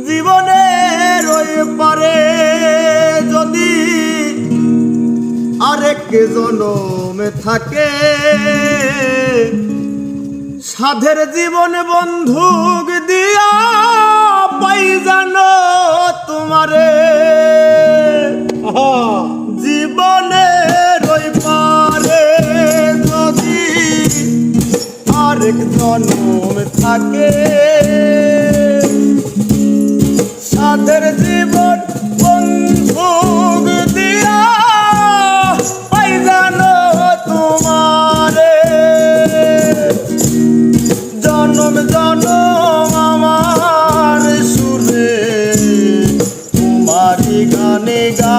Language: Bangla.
জীবনের ওই পারে যদি আরেক জনম থাকে, সাধের জীবন বন্ধুক দিয়া পাই জানো তোমারে। জীবনের ওই পারে যদি আরেক জনম থাকে, সাধের জীবন বন্ধুক দিয়া পাই জানো তোমারে। জনম জনম আমার সুরে তোমারি গানে গা